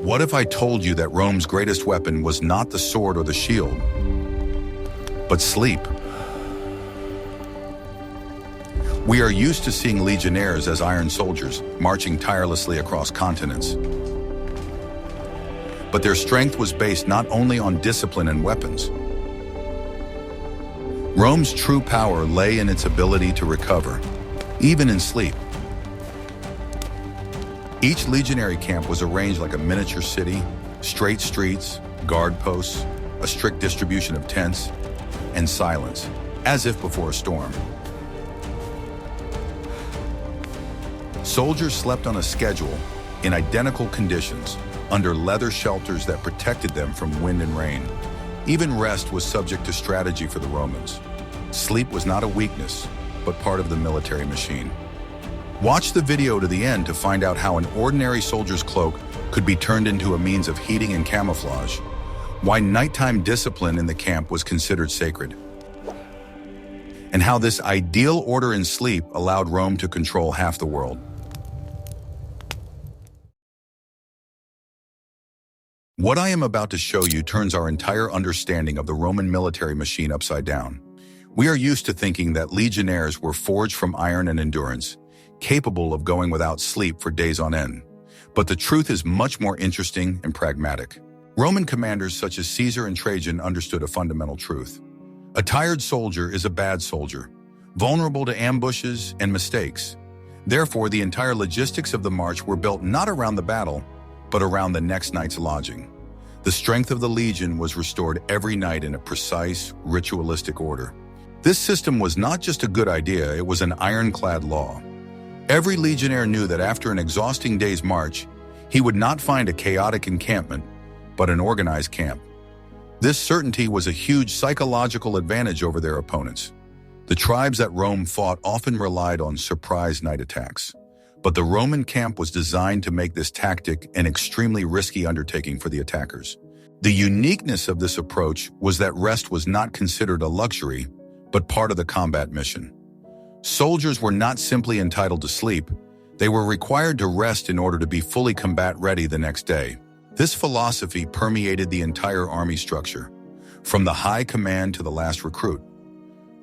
What if I told you that Rome's greatest weapon was not the sword or the shield, but sleep? We are used to seeing legionnaires as iron soldiers, marching tirelessly across continents. But their strength was based not only on discipline and weapons. Rome's true power lay in its ability to recover, even in sleep. Each legionary camp was arranged like a miniature city, straight streets, guard posts, a strict distribution of tents, and silence, as if before a storm. Soldiers slept on a schedule, in identical conditions, under leather shelters that protected them from wind and rain. Even rest was subject to strategy for the Romans. Sleep was not a weakness, but part of the military machine. Watch the video to the end to find out how an ordinary soldier's cloak could be turned into a means of heating and camouflage, why nighttime discipline in the camp was considered sacred, and how this ideal order in sleep allowed Rome to control half the world. What I am about to show you turns our entire understanding of the Roman military machine upside down. We are used to thinking that legionnaires were forged from iron and endurance, capable of going without sleep for days on end. But the truth is much more interesting and pragmatic. Roman commanders such as Caesar and Trajan understood a fundamental truth. A tired soldier is a bad soldier, vulnerable to ambushes and mistakes. Therefore, the entire logistics of the march were built not around the battle, but around the next night's lodging. The strength of the legion was restored every night in a precise, ritualistic order. This system was not just a good idea, it was an ironclad law. Every legionnaire knew that after an exhausting day's march, he would not find a chaotic encampment, but an organized camp. This certainty was a huge psychological advantage over their opponents. The tribes that Rome fought often relied on surprise night attacks. But the Roman camp was designed to make this tactic an extremely risky undertaking for the attackers. The uniqueness of this approach was that rest was not considered a luxury, but part of the combat mission. Soldiers were not simply entitled to sleep, they were required to rest in order to be fully combat-ready the next day. This philosophy permeated the entire army structure, from the high command to the last recruit.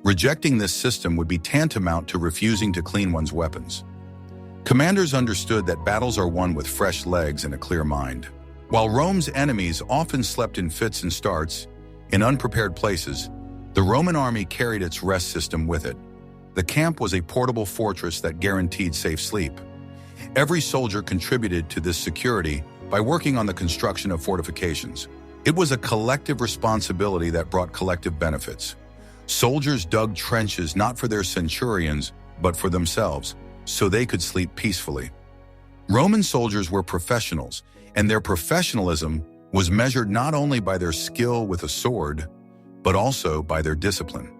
Rejecting this system would be tantamount to refusing to clean one's weapons. Commanders understood that battles are won with fresh legs and a clear mind. While Rome's enemies often slept in fits and starts, in unprepared places, the Roman army carried its rest system with it. The camp was a portable fortress that guaranteed safe sleep. Every soldier contributed to this security by working on the construction of fortifications. It was a collective responsibility that brought collective benefits. Soldiers dug trenches not for their centurions, but for themselves, so they could sleep peacefully. Roman soldiers were professionals, and their professionalism was measured not only by their skill with a sword, but also by their discipline.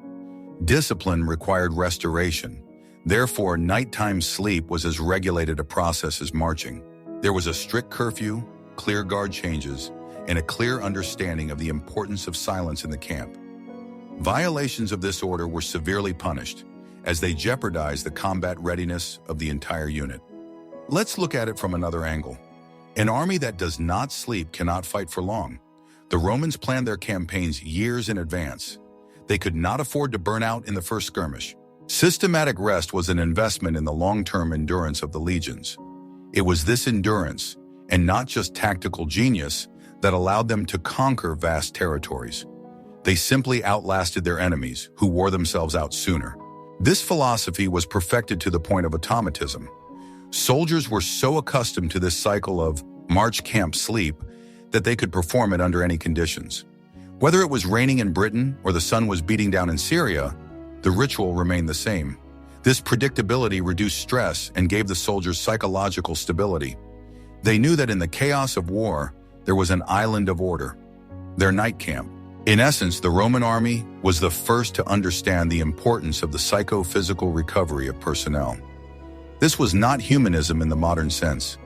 Discipline required restoration. Therefore, nighttime sleep was as regulated a process as marching. There was a strict curfew, clear guard changes, and a clear understanding of the importance of silence in the camp. Violations of this order were severely punished, as they jeopardized the combat readiness of the entire unit. Let's look at it from another angle. An army that does not sleep cannot fight for long. The Romans planned their campaigns years in advance. They could not afford to burn out in the first skirmish. Systematic rest was an investment in the long-term endurance of the legions. It was this endurance, and not just tactical genius, that allowed them to conquer vast territories. They simply outlasted their enemies, who wore themselves out sooner. This philosophy was perfected to the point of automatism. Soldiers were so accustomed to this cycle of march, camp, sleep that they could perform it under any conditions. Whether it was raining in Britain or the sun was beating down in Syria, the ritual remained the same. This predictability reduced stress and gave the soldiers psychological stability. They knew that in the chaos of war, there was an island of order, their night camp. In essence, the Roman army was the first to understand the importance of the psychophysical recovery of personnel. This was not humanism in the modern sense,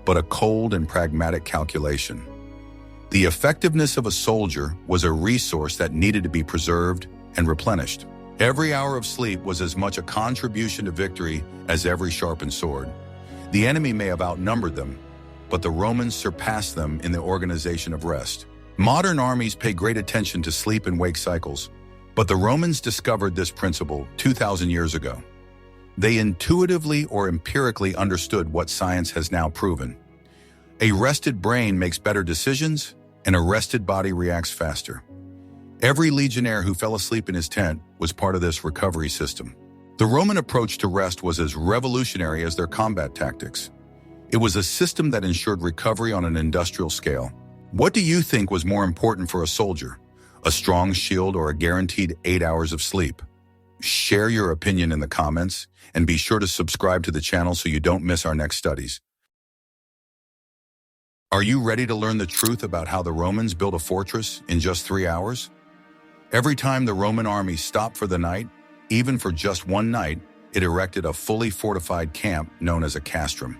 but a cold and pragmatic calculation. The effectiveness of a soldier was a resource that needed to be preserved and replenished. Every hour of sleep was as much a contribution to victory as every sharpened sword. The enemy may have outnumbered them, but the Romans surpassed them in the organization of rest. Modern armies pay great attention to sleep and wake cycles, but the Romans discovered this principle 2,000 years ago. They intuitively or empirically understood what science has now proven. A rested brain makes better decisions, and a rested body reacts faster. Every legionnaire who fell asleep in his tent was part of this recovery system. The Roman approach to rest was as revolutionary as their combat tactics. It was a system that ensured recovery on an industrial scale. What do you think was more important for a soldier? A strong shield or a guaranteed 8 hours of sleep? Share your opinion in the comments, and be sure to subscribe to the channel so you don't miss our next studies. Are you ready to learn the truth about how the Romans built a fortress in just 3 hours? Every time the Roman army stopped for the night, even for just one night, it erected a fully fortified camp known as a castrum.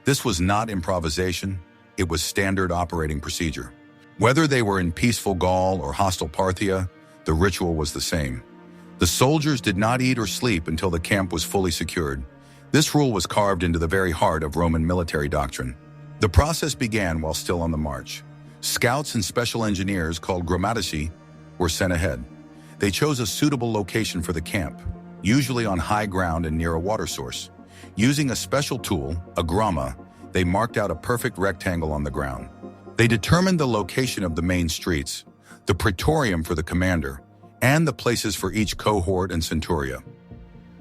This was not improvisation, it was standard operating procedure. Whether they were in peaceful Gaul or hostile Parthia, the ritual was the same. The soldiers did not eat or sleep until the camp was fully secured. This rule was carved into the very heart of Roman military doctrine. The process began while still on the march. Scouts and special engineers called grammatici were sent ahead. They chose a suitable location for the camp, usually on high ground and near a water source. Using a special tool, a gramma, they marked out a perfect rectangle on the ground. They determined the location of the main streets, the praetorium for the commander, and the places for each cohort and centuria.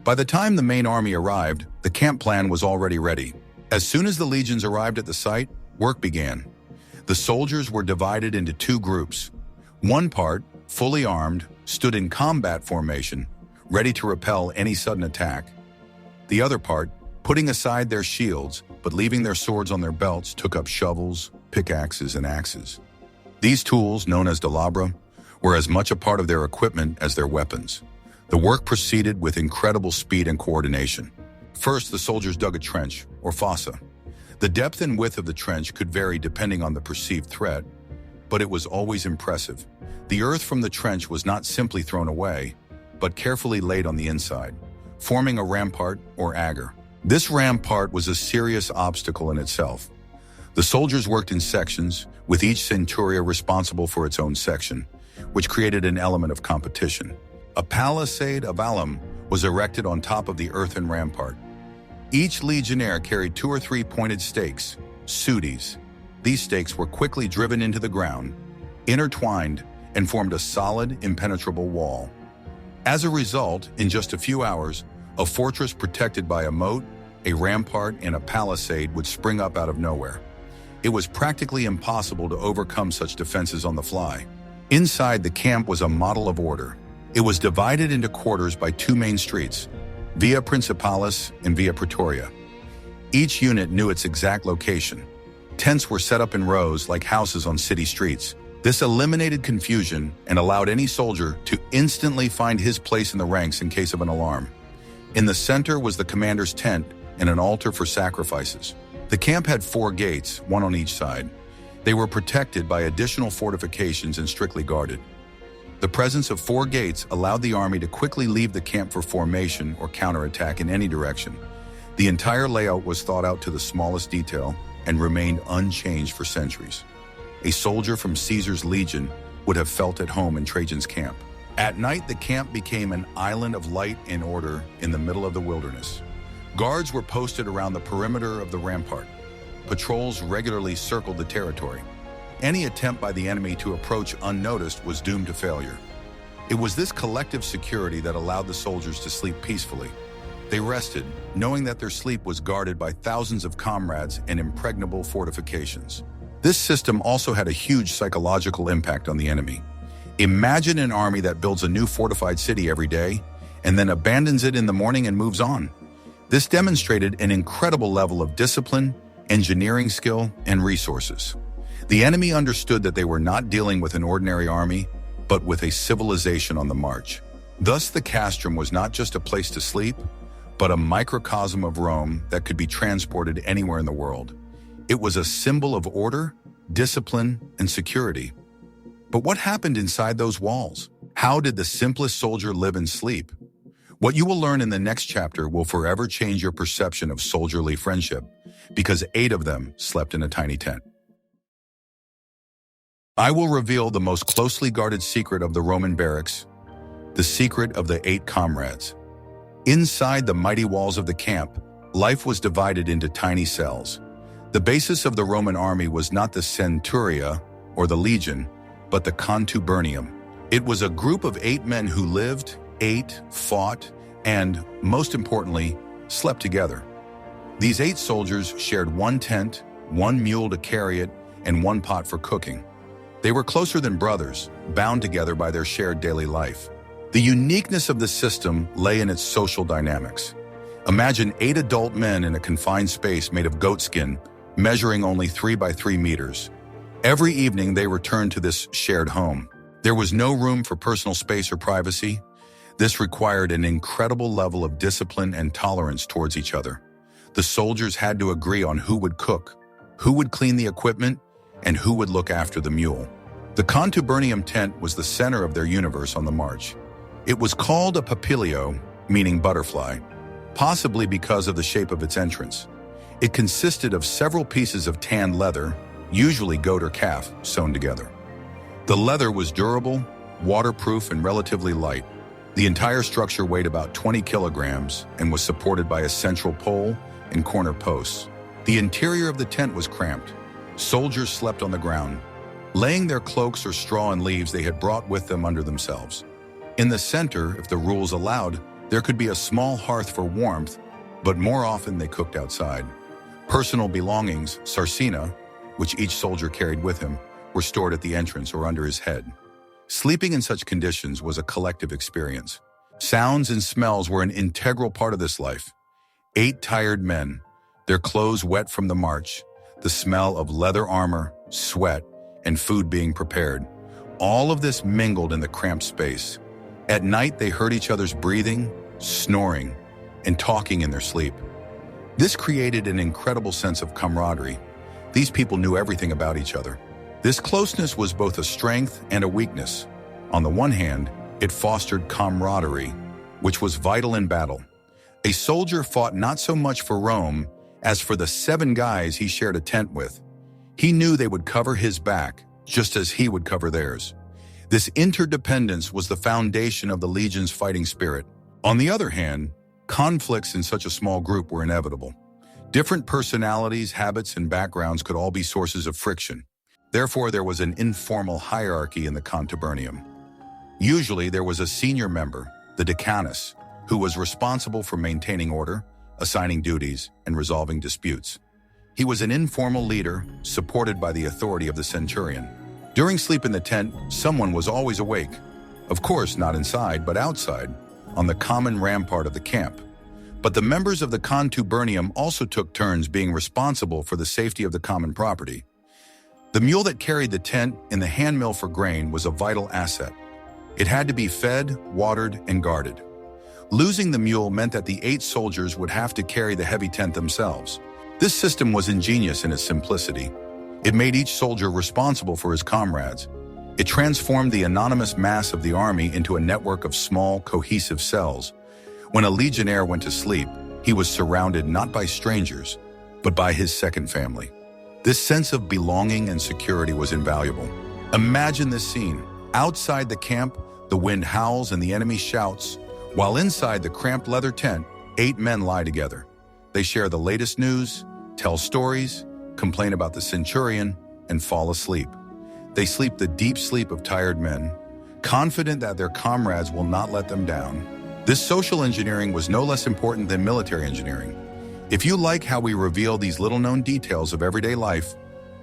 By the time the main army arrived, the camp plan was already ready. As soon as the legions arrived at the site, work began. The soldiers were divided into two groups. One part, fully armed, stood in combat formation, ready to repel any sudden attack. The other part, putting aside their shields but leaving their swords on their belts, took up shovels, pickaxes, and axes. These tools, known as delabra, were as much a part of their equipment as their weapons. The work proceeded with incredible speed and coordination. First, the soldiers dug a trench, or fossa. The depth and width of the trench could vary depending on the perceived threat, but it was always impressive. The earth from the trench was not simply thrown away, but carefully laid on the inside, forming a rampart or agger. This rampart was a serious obstacle in itself. The soldiers worked in sections, with each centuria responsible for its own section, which created an element of competition. A palisade of alum was erected on top of the earthen rampart. Each legionnaire carried 2 or 3 pointed stakes, sudes. These stakes were quickly driven into the ground, intertwined, and formed a solid, impenetrable wall. As a result, in just a few hours, a fortress protected by a moat, a rampart, and a palisade would spring up out of nowhere. It was practically impossible to overcome such defenses on the fly. Inside the camp was a model of order. It was divided into quarters by 2 main streets, Via Principalis and Via Praetoria. Each unit knew its exact location. Tents were set up in rows like houses on city streets. This eliminated confusion and allowed any soldier to instantly find his place in the ranks in case of an alarm. In the center was the commander's tent and an altar for sacrifices. The camp had 4 gates, one on each side. They were protected by additional fortifications and strictly guarded. The presence of 4 gates allowed the army to quickly leave the camp for formation or counterattack in any direction. The entire layout was thought out to the smallest detail and remained unchanged for centuries. A soldier from Caesar's legion would have felt at home in Trajan's camp. At night, the camp became an island of light and order in the middle of the wilderness. Guards were posted around the perimeter of the rampart. Patrols regularly circled the territory. Any attempt by the enemy to approach unnoticed was doomed to failure. It was this collective security that allowed the soldiers to sleep peacefully. They rested, knowing that their sleep was guarded by thousands of comrades and impregnable fortifications. This system also had a huge psychological impact on the enemy. Imagine an army that builds a new fortified city every day and then abandons it in the morning and moves on. This demonstrated an incredible level of discipline, engineering skill, and resources. The enemy understood that they were not dealing with an ordinary army, but with a civilization on the march. Thus, the castrum was not just a place to sleep, but a microcosm of Rome that could be transported anywhere in the world. It was a symbol of order, discipline, and security. But what happened inside those walls? How did the simplest soldier live and sleep? What you will learn in the next chapter will forever change your perception of soldierly friendship, because 8 of them slept in a tiny tent. I will reveal the most closely guarded secret of the Roman barracks, the secret of the 8 comrades. Inside the mighty walls of the camp, life was divided into tiny cells. The basis of the Roman army was not the centuria or the legion, but the contubernium. It was a group of 8 men who lived, ate, fought, and, most importantly, slept together. These 8 soldiers shared one tent, one mule to carry it, and one pot for cooking. They were closer than brothers, bound together by their shared daily life. The uniqueness of the system lay in its social dynamics. Imagine 8 adult men in a confined space made of goatskin, measuring only 3 by 3 meters. Every evening they returned to this shared home. There was no room for personal space or privacy. This required an incredible level of discipline and tolerance towards each other. The soldiers had to agree on who would cook, who would clean the equipment, and who would look after the mule. The contubernium tent was the center of their universe on the march. It was called a papilio, meaning butterfly, possibly because of the shape of its entrance. It consisted of several pieces of tanned leather, usually goat or calf, sewn together. The leather was durable, waterproof, and relatively light. The entire structure weighed about 20 kilograms and was supported by a central pole and corner posts. The interior of the tent was cramped. Soldiers slept on the ground, laying their cloaks or straw and leaves they had brought with them under themselves. In the center, if the rules allowed, there could be a small hearth for warmth, but more often they cooked outside. Personal belongings, sarcina, which each soldier carried with him, were stored at the entrance or under his head. Sleeping in such conditions was a collective experience. Sounds and smells were an integral part of this life. 8 tired men, their clothes wet from the march, the smell of leather armor, sweat, and food being prepared. All of this mingled in the cramped space. At night, they heard each other's breathing, snoring, and talking in their sleep. This created an incredible sense of camaraderie. These people knew everything about each other. This closeness was both a strength and a weakness. On the one hand, it fostered camaraderie, which was vital in battle. A soldier fought not so much for Rome as for the 7 guys he shared a tent with. He knew they would cover his back, just as he would cover theirs. This interdependence was the foundation of the legion's fighting spirit. On the other hand, conflicts in such a small group were inevitable. Different personalities, habits, and backgrounds could all be sources of friction. Therefore, there was an informal hierarchy in the contubernium. Usually, there was a senior member, the decanus, who was responsible for maintaining order, assigning duties, and resolving disputes. He was an informal leader, supported by the authority of the centurion. During sleep in the tent, someone was always awake. Of course, not inside, but outside, on the common rampart of the camp. But the members of the contubernium also took turns being responsible for the safety of the common property. The mule that carried the tent in the hand mill for grain was a vital asset. It had to be fed, watered, and guarded. Losing the mule meant that the 8 soldiers would have to carry the heavy tent themselves. This system was ingenious in its simplicity. It made each soldier responsible for his comrades. It transformed the anonymous mass of the army into a network of small, cohesive cells. When a legionnaire went to sleep, he was surrounded not by strangers, but by his second family. This sense of belonging and security was invaluable. Imagine this scene. Outside the camp, the wind howls and the enemy shouts, while inside the cramped leather tent, 8 men lie together. They share the latest news, tell stories, complain about the centurion, and fall asleep. They sleep the deep sleep of tired men, confident that their comrades will not let them down. This social engineering was no less important than military engineering. If you like how we reveal these little-known details of everyday life,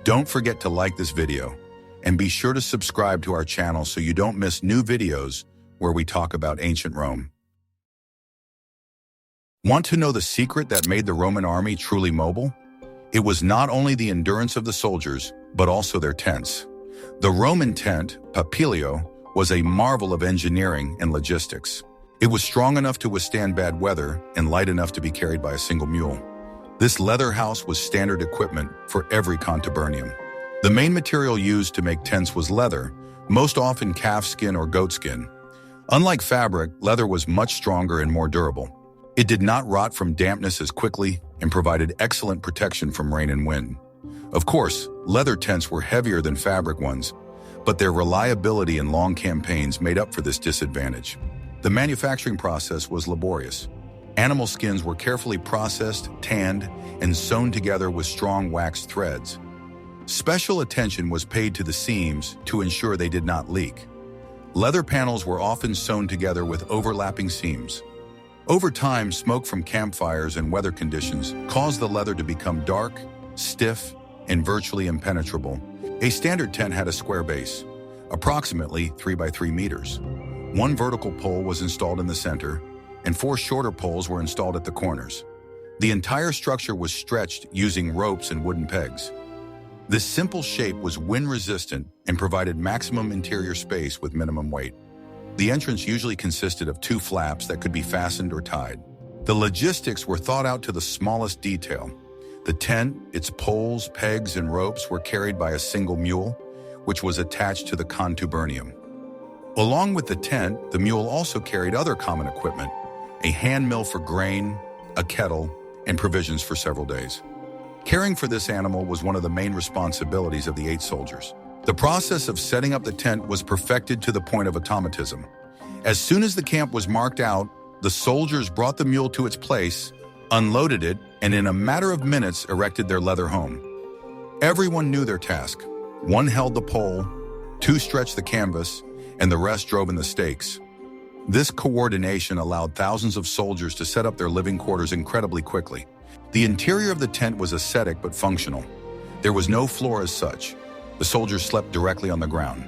don't forget to like this video, and be sure to subscribe to our channel so you don't miss new videos where we talk about ancient Rome. Want to know the secret that made the Roman army truly mobile? It was not only the endurance of the soldiers, but also their tents. The Roman tent, papilio, was a marvel of engineering and logistics. It was strong enough to withstand bad weather and light enough to be carried by a single mule. This leather house was standard equipment for every contubernium. The main material used to make tents was leather, most often calf skin or goat skin. Unlike fabric, leather was much stronger and more durable. It did not rot from dampness as quickly and provided excellent protection from rain and wind. Of course, leather tents were heavier than fabric ones, but their reliability in long campaigns made up for this disadvantage. The manufacturing process was laborious. Animal skins were carefully processed, tanned, and sewn together with strong waxed threads. Special attention was paid to the seams to ensure they did not leak. Leather panels were often sewn together with overlapping seams. Over time, smoke from campfires and weather conditions caused the leather to become dark, stiff, and virtually impenetrable. A standard tent had a square base, approximately 3 by 3 meters. One vertical pole was installed in the center, and 4 shorter poles were installed at the corners. The entire structure was stretched using ropes and wooden pegs. This simple shape was wind-resistant and provided maximum interior space with minimum weight. The entrance usually consisted of 2 flaps that could be fastened or tied. The logistics were thought out to the smallest detail. The tent, its poles, pegs, and ropes were carried by a single mule, which was attached to the contubernium. Along with the tent, the mule also carried other common equipment, a hand mill for grain, a kettle, and provisions for several days. Caring for this animal was one of the main responsibilities of the 8 soldiers. The process of setting up the tent was perfected to the point of automatism. As soon as the camp was marked out, the soldiers brought the mule to its place, unloaded it, and in a matter of minutes erected their leather home. Everyone knew their task. One held the pole, 2 stretched the canvas, and the rest drove in the stakes. This coordination allowed thousands of soldiers to set up their living quarters incredibly quickly. The interior of the tent was ascetic but functional. There was no floor as such. The soldiers slept directly on the ground.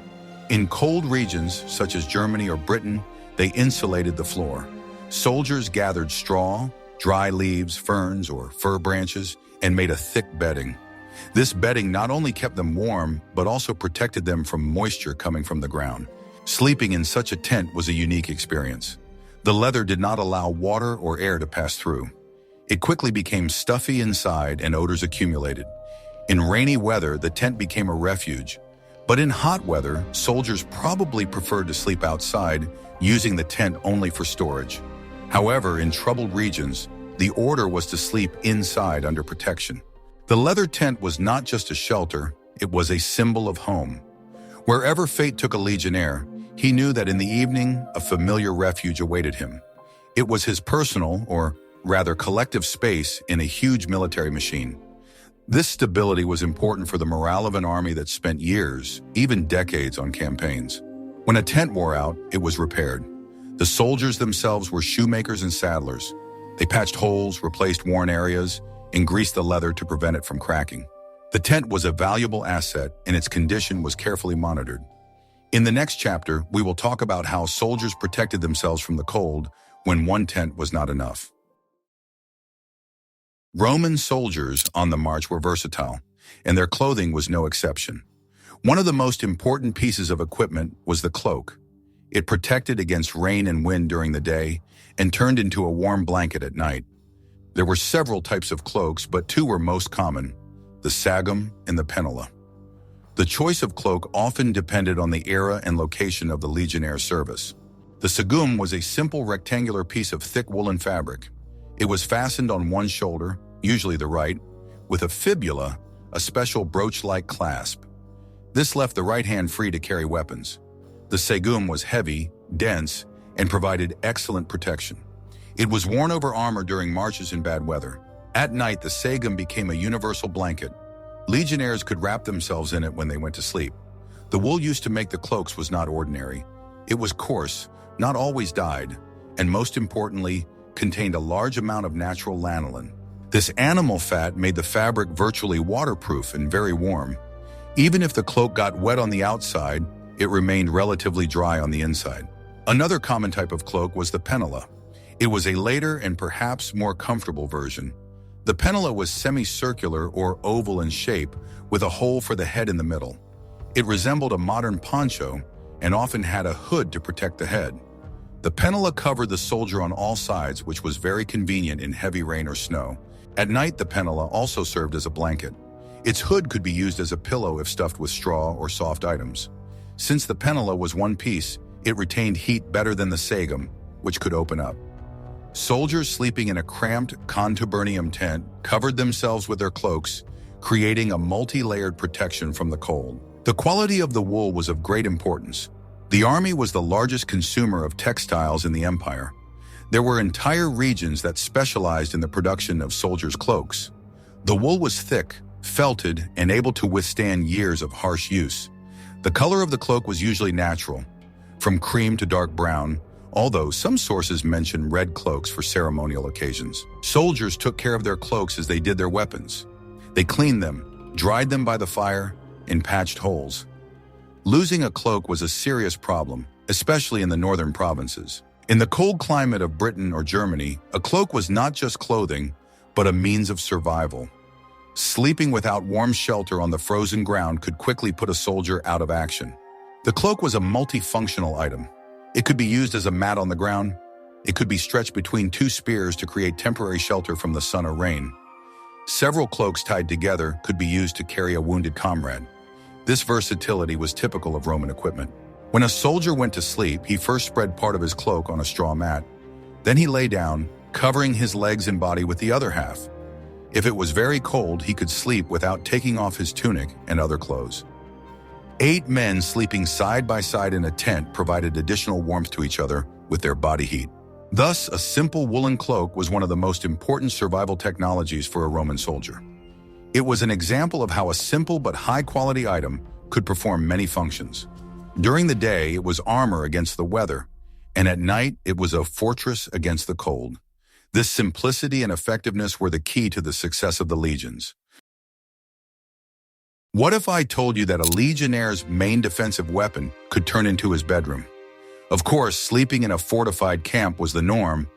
In cold regions, such as Germany or Britain, they insulated the floor. Soldiers gathered straw, dry leaves, ferns, or fir branches, and made a thick bedding. This bedding not only kept them warm, but also protected them from moisture coming from the ground. Sleeping in such a tent was a unique experience. The leather did not allow water or air to pass through. It quickly became stuffy inside and odors accumulated. In rainy weather, the tent became a refuge. But in hot weather, soldiers probably preferred to sleep outside, using the tent only for storage. However, in troubled regions, the order was to sleep inside under protection. The leather tent was not just a shelter, it was a symbol of home. Wherever fate took a legionnaire, he knew that in the evening, a familiar refuge awaited him. It was his personal, or rather collective space in a huge military machine. This stability was important for the morale of an army that spent years, even decades, on campaigns. When a tent wore out, it was repaired. The soldiers themselves were shoemakers and saddlers. They patched holes, replaced worn areas, and greased the leather to prevent it from cracking. The tent was a valuable asset, and its condition was carefully monitored. In the next chapter, we will talk about how soldiers protected themselves from the cold when one tent was not enough. Roman soldiers on the march were versatile, and their clothing was no exception. One of the most important pieces of equipment was the cloak. It protected against rain and wind during the day and turned into a warm blanket at night. There were several types of cloaks, but 2 were most common: the sagum and the penula. The choice of cloak often depended on the era and location of the legionnaire service. The sagum was a simple rectangular piece of thick woolen fabric. It was fastened on one shoulder, usually the right, with a fibula, a special brooch-like clasp. This left the right hand free to carry weapons. The sagum was heavy, dense, and provided excellent protection. It was worn over armor during marches in bad weather. At night, the sagum became a universal blanket. Legionnaires could wrap themselves in it when they went to sleep. The wool used to make the cloaks was not ordinary. It was coarse, not always dyed, and most importantly, contained a large amount of natural lanolin. This animal fat made the fabric virtually waterproof and very warm. Even if the cloak got wet on the outside, it remained relatively dry on the inside. Another common type of cloak was the penula. It was a later and perhaps more comfortable version. The penula was semicircular or oval in shape, with a hole for the head in the middle. It resembled a modern poncho and often had a hood to protect the head. The penula covered the soldier on all sides, which was very convenient in heavy rain or snow. At night, the penula also served as a blanket. Its hood could be used as a pillow if stuffed with straw or soft items. Since the penula was one piece, It retained heat better than the sagum, which could open up. Soldiers sleeping in a cramped contubernium tent covered themselves with their cloaks, creating a multi-layered protection from the cold. The quality of the wool was of great importance. The army was the largest consumer of textiles in the empire. There were entire regions that specialized in the production of soldiers' cloaks. The wool was thick, felted, and able to withstand years of harsh use. The color of the cloak was usually natural, from cream to dark brown, although some sources mention red cloaks for ceremonial occasions. Soldiers took care of their cloaks as they did their weapons. They cleaned them, dried them by the fire, and patched holes. Losing a cloak was a serious problem, especially in the northern provinces. In the cold climate of Britain or Germany, a cloak was not just clothing, but a means of survival. Sleeping without warm shelter on the frozen ground could quickly put a soldier out of action. The cloak was a multifunctional item. It could be used as a mat on the ground. It could be stretched between two spears to create temporary shelter from the sun or rain. Several cloaks tied together could be used to carry a wounded comrade. This versatility was typical of Roman equipment. When a soldier went to sleep, he first spread part of his cloak on a straw mat. Then he lay down, covering his legs and body with the other half. If it was very cold, he could sleep without taking off his tunic and other clothes. 8 men sleeping side by side in a tent provided additional warmth to each other with their body heat. Thus, a simple woolen cloak was one of the most important survival technologies for a Roman soldier. It was an example of how a simple but high-quality item could perform many functions. During the day, it was armor against the weather, and at night, it was a fortress against the cold. This simplicity and effectiveness were the key to the success of the legions. What if I told you that a legionnaire's main defensive weapon could turn into his bedroom? Of course, sleeping in a fortified camp was the norm,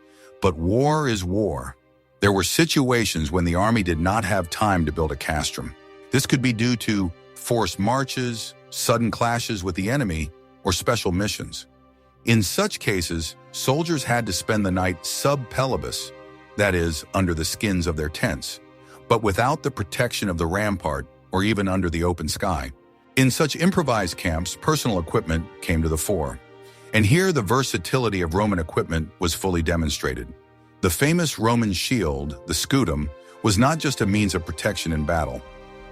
but war is war. There were situations when the army did not have time to build a castrum. This could be due to forced marches, sudden clashes with the enemy, or special missions. In such cases, soldiers had to spend the night sub pellibus, that is, under the skins of their tents, but without the protection of the rampart or even under the open sky. In such improvised camps, personal equipment came to the fore. And here the versatility of Roman equipment was fully demonstrated. The famous Roman shield, the scutum, was not just a means of protection in battle.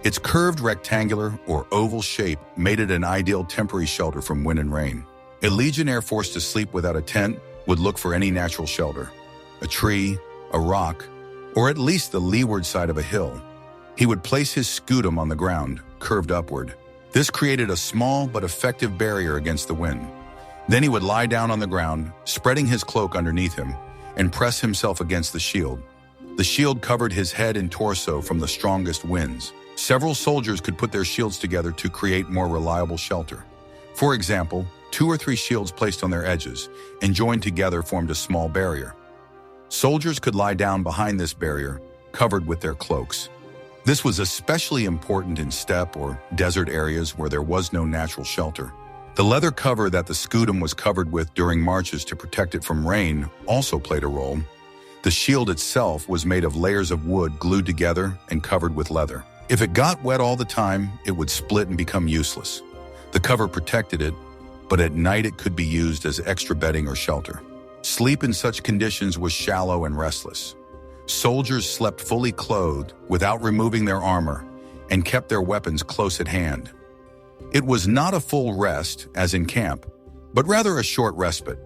Its curved rectangular or oval shape made it an ideal temporary shelter from wind and rain. A legionnaire forced to sleep without a tent would look for any natural shelter, a tree, a rock, or at least the leeward side of a hill. He would place his scutum on the ground, curved upward. This created a small but effective barrier against the wind. Then he would lie down on the ground, spreading his cloak underneath him, and press himself against the shield. The shield covered his head and torso from the strongest winds. Several soldiers could put their shields together to create more reliable shelter. For example, 2 or 3 shields placed on their edges and joined together formed a small barrier. Soldiers could lie down behind this barrier, covered with their cloaks. This was especially important in steppe or desert areas where there was no natural shelter. The leather cover that the scutum was covered with during marches to protect it from rain also played a role. The shield itself was made of layers of wood glued together and covered with leather. If it got wet all the time, it would split and become useless. The cover protected it, but at night it could be used as extra bedding or shelter. Sleep in such conditions was shallow and restless. Soldiers slept fully clothed without removing their armor and kept their weapons close at hand. It was not a full rest, as in camp, but rather a short respite.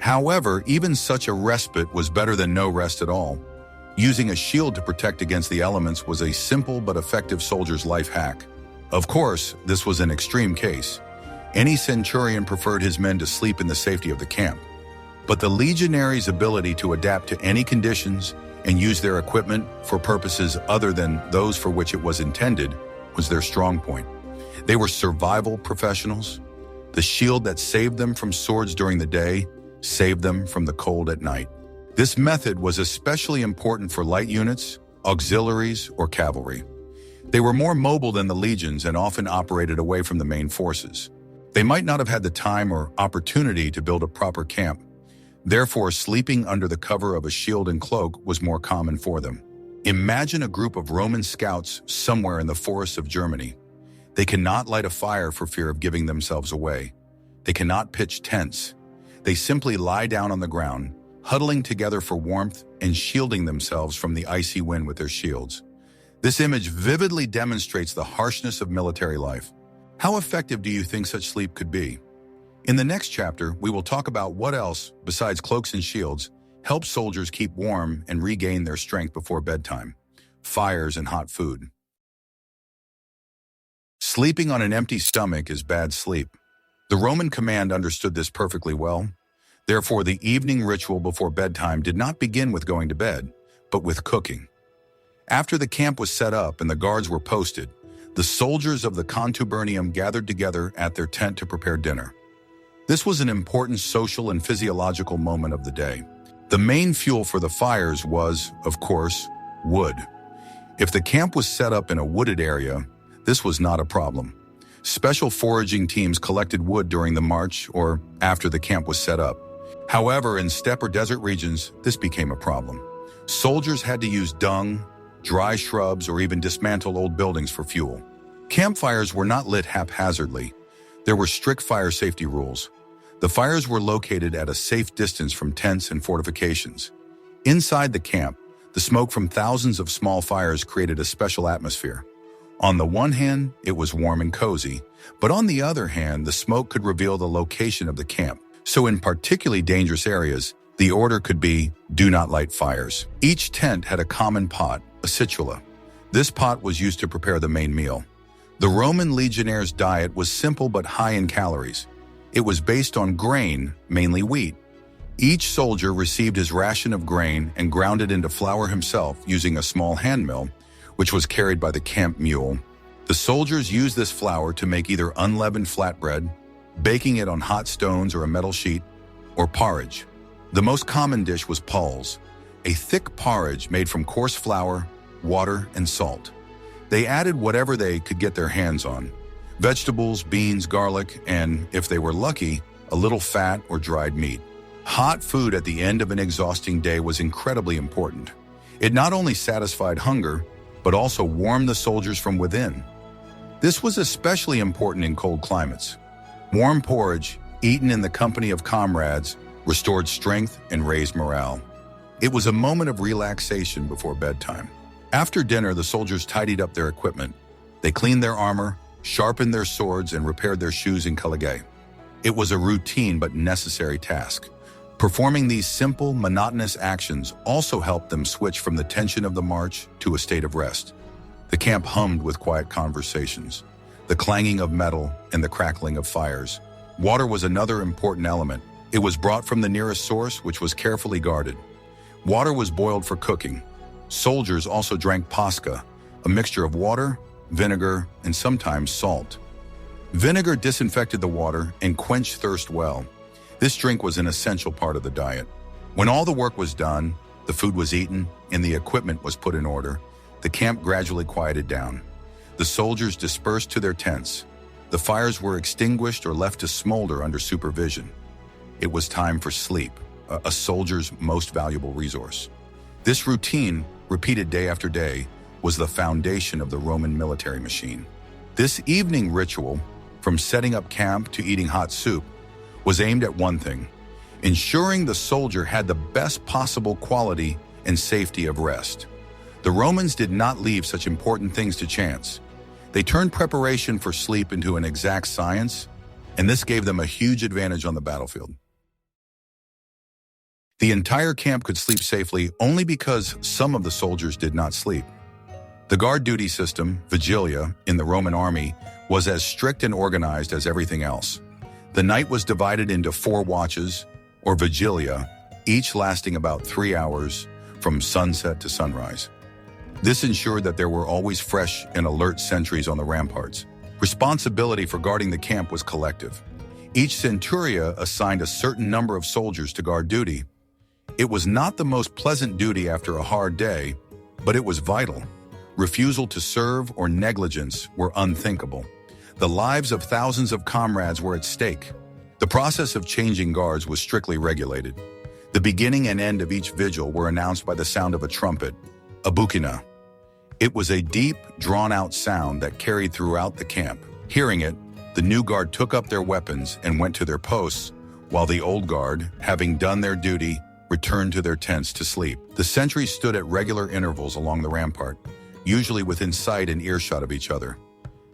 However, even such a respite was better than no rest at all. Using a shield to protect against the elements was a simple but effective soldier's life hack. Of course, this was an extreme case. Any centurion preferred his men to sleep in the safety of the camp. But the legionaries' ability to adapt to any conditions and use their equipment for purposes other than those for which it was intended was their strong point. They were survival professionals. The shield that saved them from swords during the day saved them from the cold at night. This method was especially important for light units, auxiliaries, or cavalry. They were more mobile than the legions and often operated away from the main forces. They might not have had the time or opportunity to build a proper camp. Therefore, sleeping under the cover of a shield and cloak was more common for them. Imagine a group of Roman scouts somewhere in the forests of Germany. They cannot light a fire for fear of giving themselves away. They cannot pitch tents. They simply lie down on the ground, huddling together for warmth and shielding themselves from the icy wind with their shields. This image vividly demonstrates the harshness of military life. How effective do you think such sleep could be? In the next chapter, we will talk about what else, besides cloaks and shields, helps soldiers keep warm and regain their strength before bedtime. Fires and hot food. Sleeping on an empty stomach is bad sleep. The Roman command understood this perfectly well. Therefore, the evening ritual before bedtime did not begin with going to bed, but with cooking. After the camp was set up and the guards were posted, the soldiers of the contubernium gathered together at their tent to prepare dinner. This was an important social and physiological moment of the day. The main fuel for the fires was, of course, wood. If the camp was set up in a wooded area, this was not a problem. Special foraging teams collected wood during the march or after the camp was set up. However, in steppe or desert regions, this became a problem. Soldiers had to use dung, dry shrubs, or even dismantle old buildings for fuel. Campfires were not lit haphazardly. There were strict fire safety rules. The fires were located at a safe distance from tents and fortifications. Inside the camp, the smoke from thousands of small fires created a special atmosphere. On the one hand, it was warm and cozy, but on the other hand, the smoke could reveal the location of the camp. So in particularly dangerous areas, the order could be, do not light fires. Each tent had a common pot, a situla. This pot was used to prepare the main meal. The Roman legionnaires' diet was simple but high in calories. It was based on grain, mainly wheat. Each soldier received his ration of grain and ground it into flour himself using a small hand mill, which was carried by the camp mule. The soldiers used this flour to make either unleavened flatbread, baking it on hot stones or a metal sheet, or porridge. The most common dish was pulse, a thick porridge made from coarse flour, water, and salt. They added whatever they could get their hands on: vegetables, beans, garlic, and, if they were lucky, a little fat or dried meat. Hot food at the end of an exhausting day was incredibly important. It not only satisfied hunger, but also warmed the soldiers from within. This was especially important in cold climates. Warm porridge, eaten in the company of comrades, restored strength and raised morale. It was a moment of relaxation before bedtime. After dinner, the soldiers tidied up their equipment. They cleaned their armor, sharpened their swords, and repaired their shoes in collegae. It was a routine but necessary task. Performing these simple, monotonous actions also helped them switch from the tension of the march to a state of rest. The camp hummed with quiet conversations, the clanging of metal and the crackling of fires. Water was another important element. It was brought from the nearest source, which was carefully guarded. Water was boiled for cooking. Soldiers also drank pasca, a mixture of water, vinegar, and sometimes salt. Vinegar disinfected the water and quenched thirst well. This drink was an essential part of the diet. When all the work was done, the food was eaten, and the equipment was put in order, the camp gradually quieted down. The soldiers dispersed to their tents. The fires were extinguished or left to smolder under supervision. It was time for sleep, a soldier's most valuable resource. This routine, repeated day after day, was the foundation of the Roman military machine. This evening ritual, from setting up camp to eating hot soup, was aimed at one thing: ensuring the soldier had the best possible quality and safety of rest. The Romans did not leave such important things to chance. They turned preparation for sleep into an exact science, and this gave them a huge advantage on the battlefield. The entire camp could sleep safely only because some of the soldiers did not sleep. The guard duty system, vigilia, in the Roman army was as strict and organized as everything else. The night was divided into 4 watches, or vigilia, each lasting about 3 hours from sunset to sunrise. This ensured that there were always fresh and alert sentries on the ramparts. Responsibility for guarding the camp was collective. Each centuria assigned a certain number of soldiers to guard duty. It was not the most pleasant duty after a hard day, but it was vital. Refusal to serve or negligence were unthinkable. The lives of thousands of comrades were at stake. The process of changing guards was strictly regulated. The beginning and end of each vigil were announced by the sound of a trumpet, a bukina. It was a deep, drawn-out sound that carried throughout the camp. Hearing it, The new guard took up their weapons and went to their posts, while the old guard, having done their duty, returned to their tents to sleep. The sentries stood at regular intervals along the rampart, usually within sight and earshot of each other.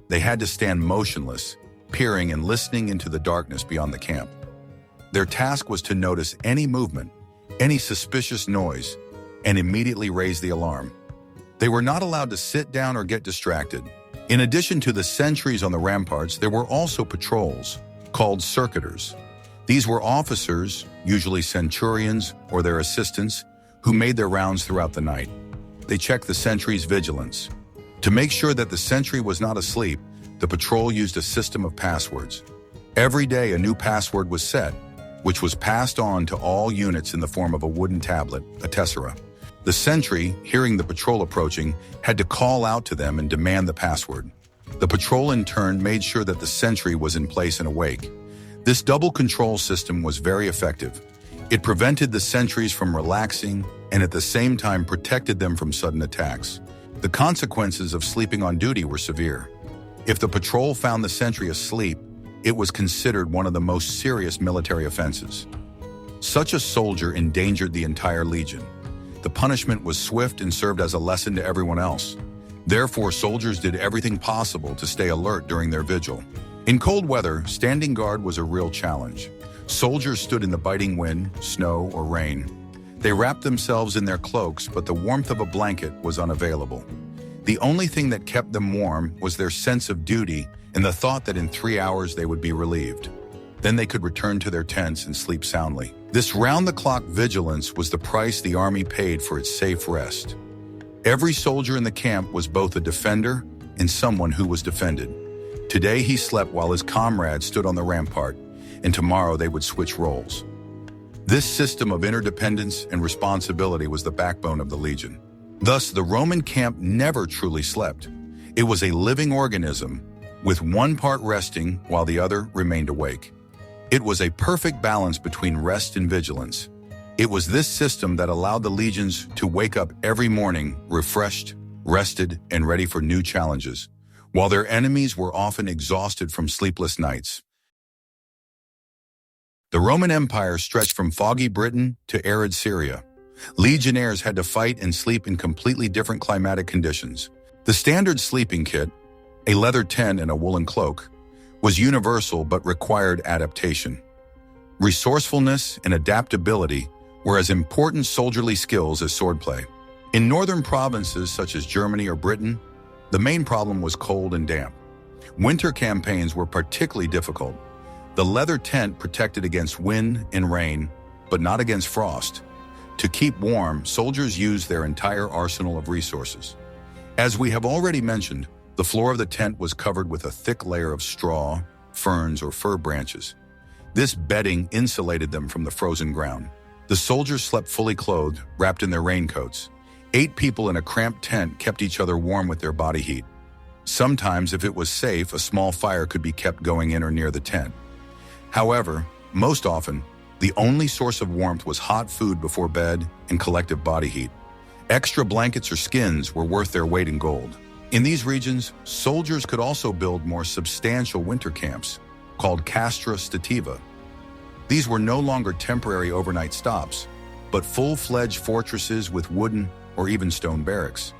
They had to stand motionless, peering and listening into the darkness beyond the camp. Their task was to notice any movement, any suspicious noise, and immediately raise the alarm. They were not allowed to sit down or get distracted. In addition to the sentries on the ramparts, there were also patrols, called circuiters. These were officers, usually centurions or their assistants, who made their rounds throughout the night. They checked the sentry's vigilance. To make sure that the sentry was not asleep, the patrol used a system of passwords. Every day a new password was set, which was passed on to all units in the form of a wooden tablet, a tessera. The sentry, hearing the patrol approaching, had to call out to them and demand the password. The patrol in turn made sure that the sentry was in place and awake. This double control system was very effective. It prevented the sentries from relaxing and at the same time protected them from sudden attacks. The consequences of sleeping on duty were severe. If the patrol found the sentry asleep, it was considered one of the most serious military offenses. Such a soldier endangered the entire legion. The punishment was swift and served as a lesson to everyone else. Therefore, soldiers did everything possible to stay alert during their vigil. In cold weather, standing guard was a real challenge. Soldiers stood in the biting wind, snow, or rain. They wrapped themselves in their cloaks, but the warmth of a blanket was unavailable. The only thing that kept them warm was their sense of duty and the thought that in 3 hours they would be relieved. Then they could return to their tents and sleep soundly. This round-the-clock vigilance was the price the army paid for its safe rest. Every soldier in the camp was both a defender and someone who was defended. Today he slept while his comrades stood on the rampart, and tomorrow they would switch roles. This system of interdependence and responsibility was the backbone of the legion. Thus, the Roman camp never truly slept. It was a living organism, with one part resting while the other remained awake. It was a perfect balance between rest and vigilance. It was this system that allowed the legions to wake up every morning refreshed, rested, and ready for new challenges, while their enemies were often exhausted from sleepless nights. The Roman Empire stretched from foggy Britain to arid Syria. Legionnaires had to fight and sleep in completely different climatic conditions. The standard sleeping kit, a leather tent and a woolen cloak, was universal but required adaptation. Resourcefulness and adaptability were as important soldierly skills as swordplay. In northern provinces such as Germany or Britain, the main problem was cold and damp. Winter campaigns were particularly difficult. The leather tent protected against wind and rain, but not against frost. To keep warm, soldiers used their entire arsenal of resources. As we have already mentioned, the floor of the tent was covered with a thick layer of straw, ferns, or fir branches. This bedding insulated them from the frozen ground. The soldiers slept fully clothed, wrapped in their raincoats. 8 people in a cramped tent kept each other warm with their body heat. Sometimes, if it was safe, a small fire could be kept going in or near the tent. However, most often, the only source of warmth was hot food before bed and collective body heat. Extra blankets or skins were worth their weight in gold. In these regions, soldiers could also build more substantial winter camps, called castra stativa. These were no longer temporary overnight stops, but full-fledged fortresses with wooden or even stone barracks.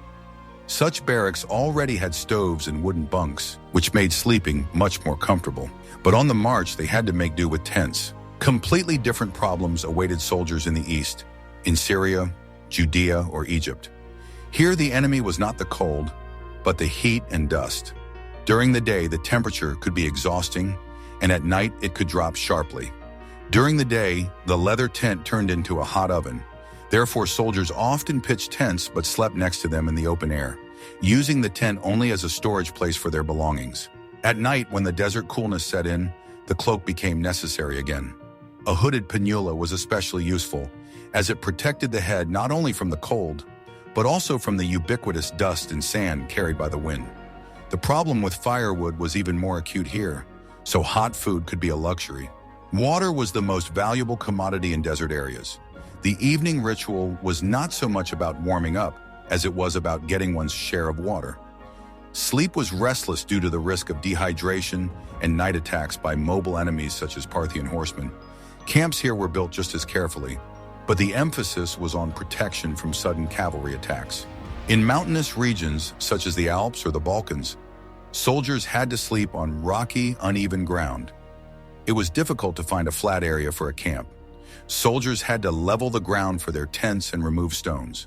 Such barracks already had stoves and wooden bunks, which made sleeping much more comfortable. But on the march, they had to make do with tents. Completely different problems awaited soldiers in the east, in Syria, Judea, or Egypt. Here, the enemy was not the cold, but the heat and dust. During the day, the temperature could be exhausting, and at night, it could drop sharply. During the day, the leather tent turned into a hot oven. Therefore, soldiers often pitched tents but slept next to them in the open air, using the tent only as a storage place for their belongings. At night, when the desert coolness set in, the cloak became necessary again. A hooded pinula was especially useful, as it protected the head not only from the cold, but also from the ubiquitous dust and sand carried by the wind. The problem with firewood was even more acute here, so hot food could be a luxury. Water was the most valuable commodity in desert areas. The evening ritual was not so much about warming up as it was about getting one's share of water. Sleep was restless due to the risk of dehydration and night attacks by mobile enemies such as Parthian horsemen. Camps here were built just as carefully, but the emphasis was on protection from sudden cavalry attacks. In mountainous regions such as the Alps or the Balkans, soldiers had to sleep on rocky, uneven ground. It was difficult to find a flat area for a camp. Soldiers had to level the ground for their tents and remove stones.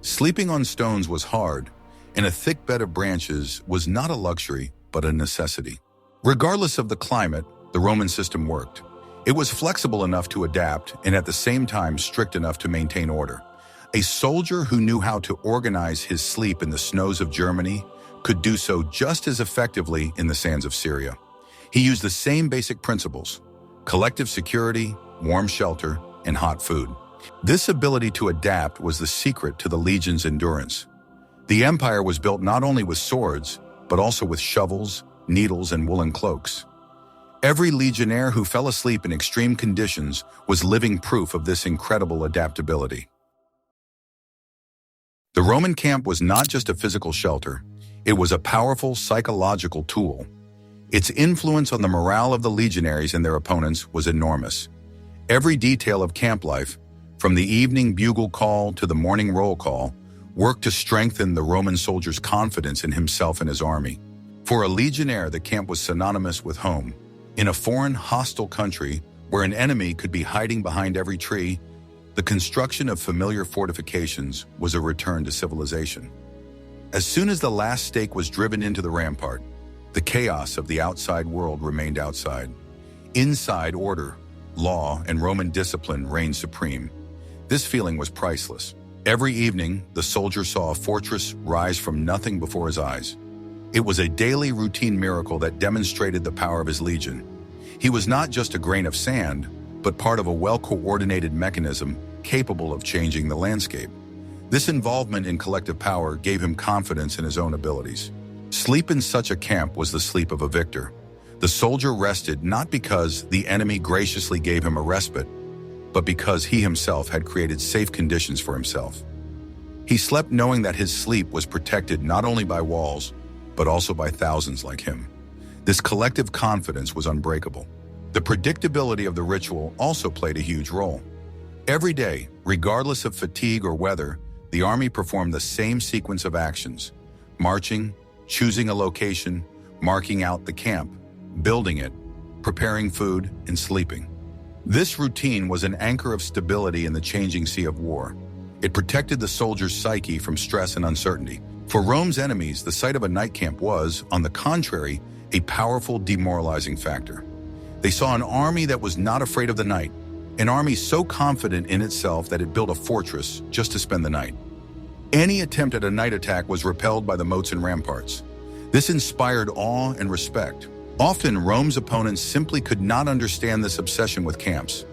Sleeping on stones was hard, and a thick bed of branches was not a luxury, but a necessity. Regardless of the climate, the Roman system worked. It was flexible enough to adapt and at the same time strict enough to maintain order. A soldier who knew how to organize his sleep in the snows of Germany could do so just as effectively in the sands of Syria. He used the same basic principles: collective security, warm shelter, and hot food. This ability to adapt was the secret to the legion's endurance. The empire was built not only with swords, but also with shovels, needles, and woolen cloaks. Every legionnaire who fell asleep in extreme conditions was living proof of this incredible adaptability. The Roman camp was not just a physical shelter, it was a powerful psychological tool. Its influence on the morale of the legionaries and their opponents was enormous. Every detail of camp life, from the evening bugle call to the morning roll call, worked to strengthen the Roman soldier's confidence in himself and his army. For a legionnaire, the camp was synonymous with home. In a foreign, hostile country where an enemy could be hiding behind every tree, the construction of familiar fortifications was a return to civilization. As soon as the last stake was driven into the rampart, the chaos of the outside world remained outside. Inside, order, law, and Roman discipline reigned supreme. This feeling was priceless. Every evening, the soldier saw a fortress rise from nothing before his eyes. It was a daily routine miracle that demonstrated the power of his legion. He was not just a grain of sand, but part of a well-coordinated mechanism capable of changing the landscape. This involvement in collective power gave him confidence in his own abilities. Sleep in such a camp was the sleep of a victor. The soldier rested not because the enemy graciously gave him a respite, but because he himself had created safe conditions for himself. He slept knowing that his sleep was protected not only by walls, but also by thousands like him. This collective confidence was unbreakable. The predictability of the ritual also played a huge role. Every day, regardless of fatigue or weather, the army performed the same sequence of actions: marching, choosing a location, marking out the camp, building it, preparing food, and sleeping. This routine was an anchor of stability in the changing sea of war. It protected the soldier's psyche from stress and uncertainty. For Rome's enemies, the sight of a night camp was, on the contrary, a powerful demoralizing factor. They saw an army that was not afraid of the night, an army so confident in itself that it built a fortress just to spend the night. Any attempt at a night attack was repelled by the moats and ramparts. This inspired awe and respect. Often, Rome's opponents simply could not understand this obsession with camps.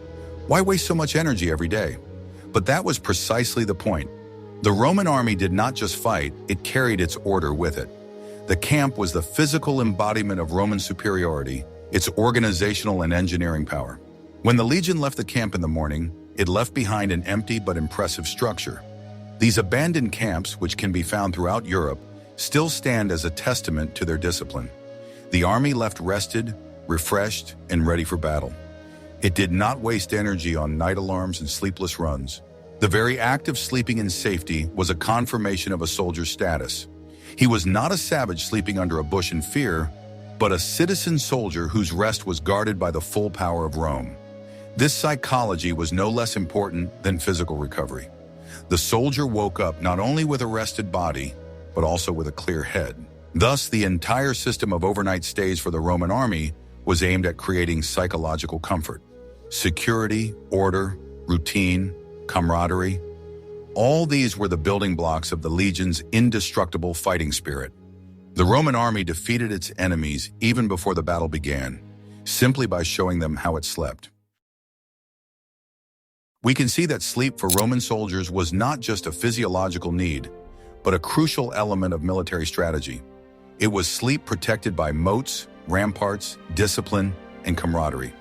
Why waste so much energy every day? But that was precisely the point. The Roman army did not just fight, it carried its order with it. The camp was the physical embodiment of Roman superiority, its organizational and engineering power. When the legion left the camp in the morning, it left behind an empty but impressive structure. These abandoned camps, which can be found throughout Europe, still stand as a testament to their discipline. The army left rested, refreshed, and ready for battle. It did not waste energy on night alarms and sleepless runs. The very act of sleeping in safety was a confirmation of a soldier's status. He was not a savage sleeping under a bush in fear, but a citizen soldier whose rest was guarded by the full power of Rome. This psychology was no less important than physical recovery. The soldier woke up not only with a rested body, but also with a clear head. Thus, the entire system of overnight stays for the Roman army was aimed at creating psychological comfort. Security, order, routine, camaraderie. All these were the building blocks of the legion's indestructible fighting spirit. The Roman army defeated its enemies even before the battle began, simply by showing them how it slept. We can see that sleep for Roman soldiers was not just a physiological need, but a crucial element of military strategy. It was sleep protected by moats, ramparts, discipline, and camaraderie.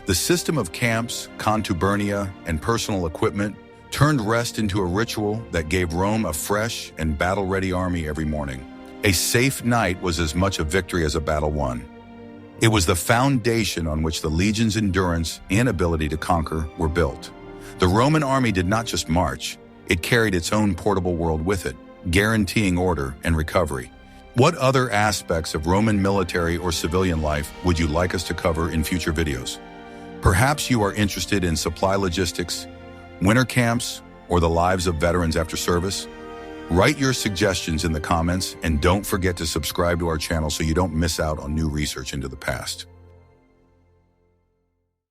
The system of camps, contubernia, and personal equipment turned rest into a ritual that gave Rome a fresh and battle-ready army every morning. A safe night was as much a victory as a battle won. It was the foundation on which the legion's endurance and ability to conquer were built. The Roman army did not just march, it carried its own portable world with it, guaranteeing order and recovery. What other aspects of Roman military or civilian life would you like us to cover in future videos? Perhaps you are interested in supply logistics, winter camps, or the lives of veterans after service? Write your suggestions in the comments and don't forget to subscribe to our channel so you don't miss out on new research into the past.